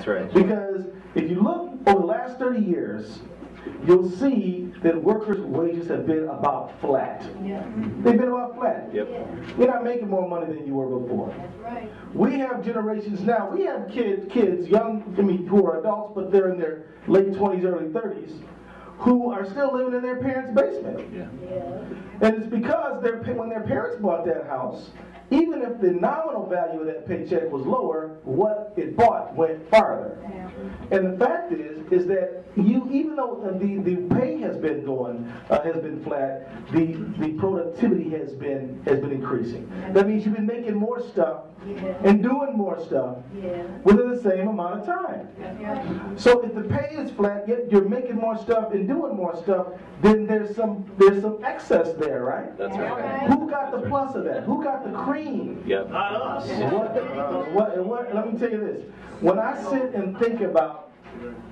That's right. Because if you look over the last 30 years, you'll see that workers' wages have been about flat. Yeah. They've been about flat. Yep. You're not making more money than you were before. That's right. We have generations now. We have kids, young, who are adults, but they're in their late 20s, early 30s, who are still living in their parents' basement. Yeah. Yeah. And it's because when their parents bought that house, even if the nominal value of that paycheck was lower, what it bought went farther. Yeah. And the fact is that even though the pay has been flat, the productivity has been increasing. That means you've been making more stuff and doing more stuff within the same amount of time. Yeah. So if the pay is flat, yet you're making more stuff and doing more stuff, then there's some excess there, right? That's right. Who got the plus of that? Who got the cream? Yep. Not us. Let me tell you this. When I sit and think about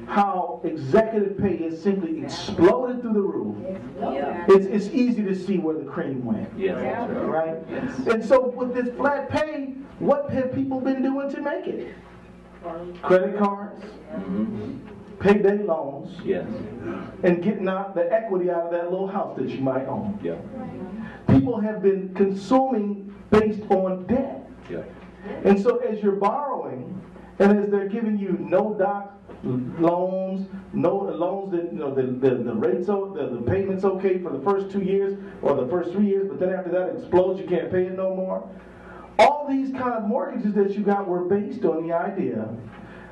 how executive pay has simply exploded through the roof, Yeah. it's easy to see where the cream went. Yes. That's right. Right? And so with this flat pay, what have people been doing to make it? Credit cards, payday loans, Yes. and getting out the equity out of that little house that you might own. Yeah. People have been consuming based on debt. Yeah. And so as you're borrowing, and as they're giving you no doc loans, no loans that the rates, the payment's okay for the first 2 years or the first 3 years, but then after that it explodes, you can't pay it no more. All these kind of mortgages that you got were based on the idea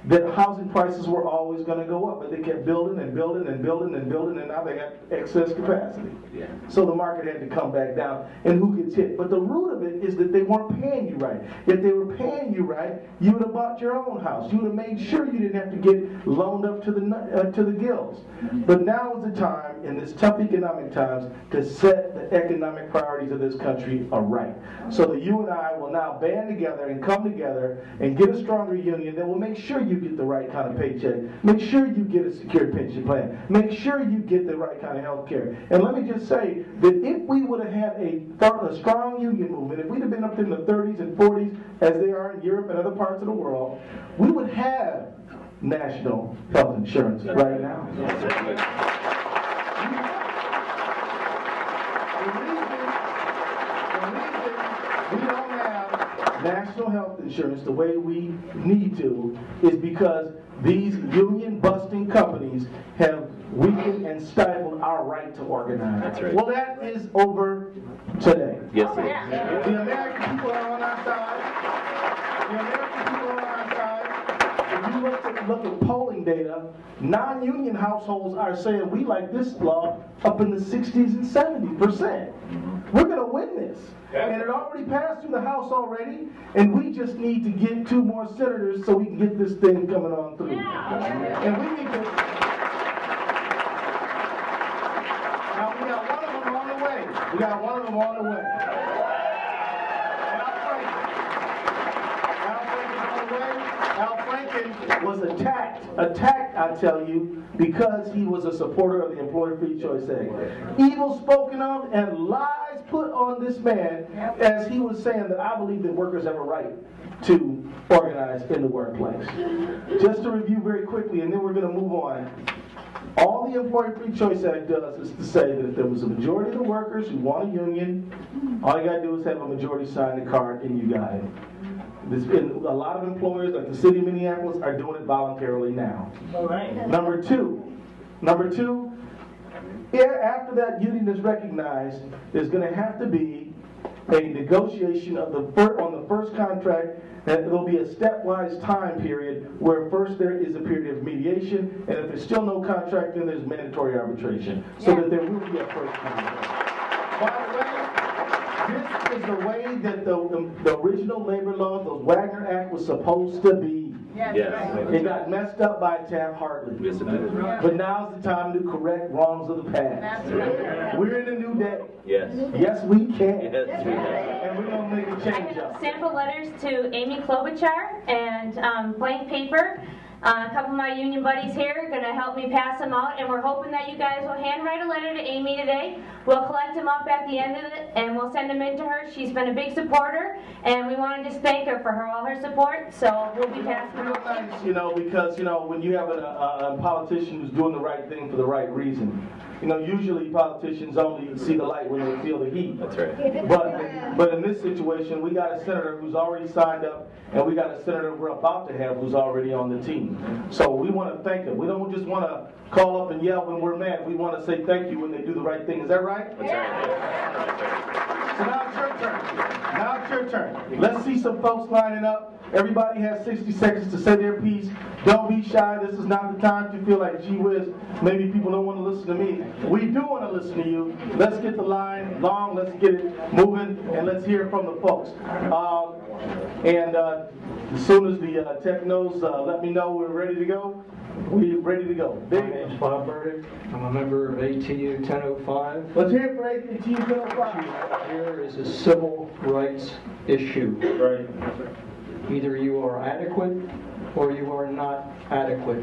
that housing prices were always going to go up, but they kept building and building and building and building, and now they got excess capacity. Yeah. So the market had to come back down, and who gets hit? But the root of it is that they weren't paying you right. If they were paying you right, you would have bought your own house. You would have made sure you didn't have to get loaned up to the gills. But now is the time, in this tough economic times, to set the economic priorities of this country right. So that you and I will now band together and come together and get a stronger union that will make sure you get the right kind of paycheck. Make sure you get a secured pension plan. Make sure you get the right kind of health care. And let me just say that if we would have had a strong union movement, if we'd have been up in the 30s and 40s as they are in Europe and other parts of the world, we would have national health insurance right now. We don't have national health insurance the way we need to is because these union-busting companies have weakened and stifled our right to organize. That's right. Well, that is over today. Yes, it is. The American people are on our side. The American people are on our side. If you look at polling data, non-union households are saying we like this law up in the 60s and 70%. We're going to win this. And it already passed through the House already, and we just need to get 2 more senators so we can get this thing coming on through. And we need to... Now, we got one of them on the way. We got one of them on the way. Al Franken was attacked, I tell you, because he was a supporter of the Employer Free Choice Act. Evil spoken of and lies put on this man as he was saying that I believe that workers have a right to organize in the workplace. Just to review very quickly, and then we're going to move on. All the Employer Free Choice Act does is to say that if there was a majority of the workers who want a union, all you got to do is have a majority sign the card and you got it. There's been a lot of employers, like the city of Minneapolis, are doing it voluntarily now. All right. Number two, after that union is recognized, there's going to have to be a negotiation of on the first contract, and there'll be a stepwise time period where first there is a period of mediation, and if there's still no contract, then there's mandatory arbitration, so that there will be a first contract. By the way, this is the way that the original labor law, the Wagner Act, was supposed to be. Yes. It got messed up by Taft-Hartley. Yes, it did. But now's the time to correct wrongs of the past. We're in a new day. Yes. Yes, we can. Yes, we can. And we're going to make a I change have up. sample letters to Amy Klobuchar and blank paper A couple of my union buddies here are going to help me pass them out, and we're hoping that you guys will handwrite a letter to Amy today. We'll collect them up at the end of it, and we'll send them in to her. She's been a big supporter, and we want to just thank her for all her support, so we'll be passing them Real out. nice, because, when you have a politician who's doing the right thing for the right reason, usually politicians only see the light when they feel the heat. That's right. But in this situation, we got a senator who's already signed up, and we got a senator we're about to have who's already on the team. So we want to thank them. We don't just want to call up and yell when we're mad. We want to say thank you when they do the right thing. Is that right? That's right. So now it's your turn. Now it's your turn. Let's see some folks lining up. Everybody has 60 seconds to say their piece. Don't be shy. This is not the time to feel like, gee whiz, maybe people don't want to listen to me. We do want to listen to you. Let's get the line long. Let's get it moving, and let's hear from the folks. As soon as the technos let me know we're ready to go, we're ready to go. My name's Bob Burdick. I'm a member of ATU 1005. Let's hear it for ATU 1005. Here is a civil rights issue. Right. Either you are adequate or you are not adequate.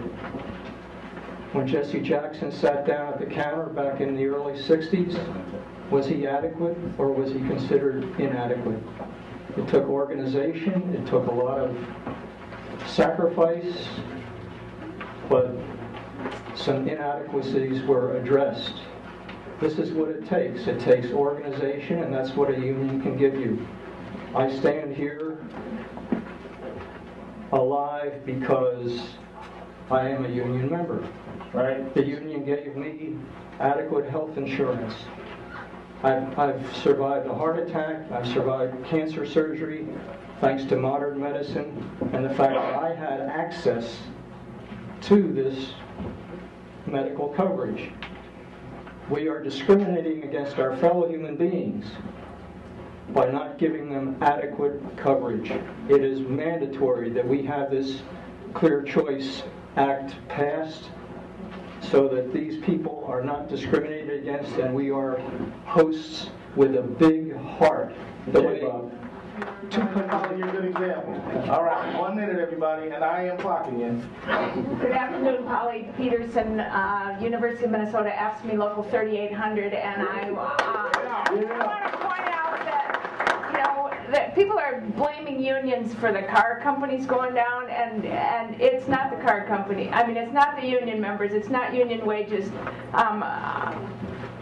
When Jesse Jackson sat down at the counter back in the early 60s, was he adequate or was he considered inadequate? It took organization, it took a lot of sacrifice, but some inadequacies were addressed. This is what it takes. It takes organization, and that's what a union can give you. I stand here alive because I am a union member. Right. The union gave me adequate health insurance. I've survived a heart attack, I've survived cancer surgery, thanks to modern medicine, and the fact that I had access to this medical coverage. We are discriminating against our fellow human beings by not giving them adequate coverage. It is mandatory that we have this Clear Choice Act passed so that these people are not discriminated against, and we are hosts with a big heart. The way Polly, you're a good example. All right, 1 minute, everybody, and I am clocking in. Good afternoon, Polly Peterson, University of Minnesota, AFSCME Local 3800, and I want to point out that people are blaming unions for the car companies going down, and it's not the car company. I mean, it's not the union members. It's not union wages.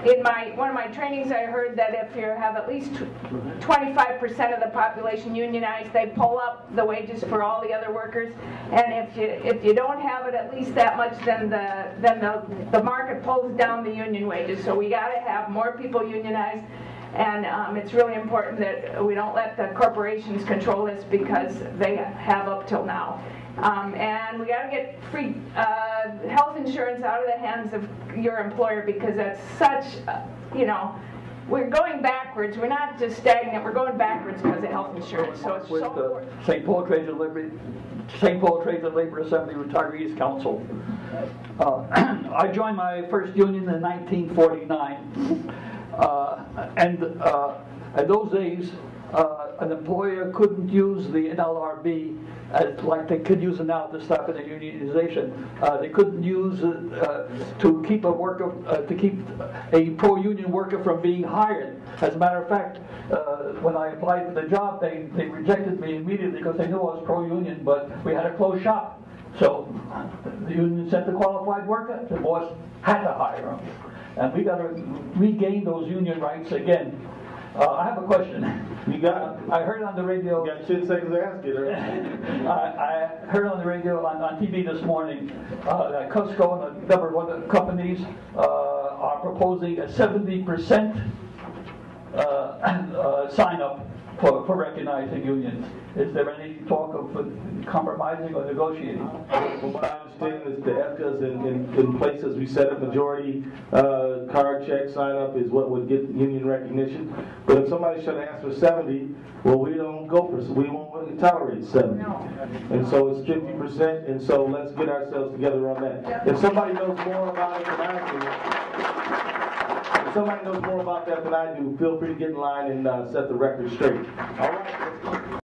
In one of my trainings, I heard that if you have at least 25% of the population unionized, they pull up the wages for all the other workers. And if you don't have it at least that much, then the market pulls down the union wages. So we got to have more people unionized. And it's really important that we don't let the corporations control this, because they have up till now. And we got to get free health insurance out of the hands of your employer, because that's such, we're going backwards. We're not just stagnant. We're going backwards because of health insurance. So it's so important. St. Paul Trades and Labor Assembly Retirees Council. I joined my first union in 1949. In those days, an employer couldn't use the NLRB like they could use it now to stop the unionization. They couldn't use it to keep a worker, to keep a pro-union worker from being hired. As a matter of fact, when I applied for the job, they rejected me immediately because they knew I was pro-union, but we had a closed shop. So the union sent the qualified worker, the boss had to hire him. And we got to regain those union rights again. I have a question. You got it. I heard on the radio. You got 10 seconds to ask it, right? I heard on the radio, on TV this morning, that Costco and a number of other companies are proposing a 70% sign up for recognizing unions. Is there any talk of compromising or negotiating? From what I understand is the EFCAs in places we set a majority card check sign up is what would get union recognition. But if somebody should ask for 70, well, we don't go for, we won't tolerate 70. And so it's 50%, and so let's get ourselves together on that. If somebody knows more about it than I do, if somebody knows more about that than I do, feel free to get in line and set the record straight. All right.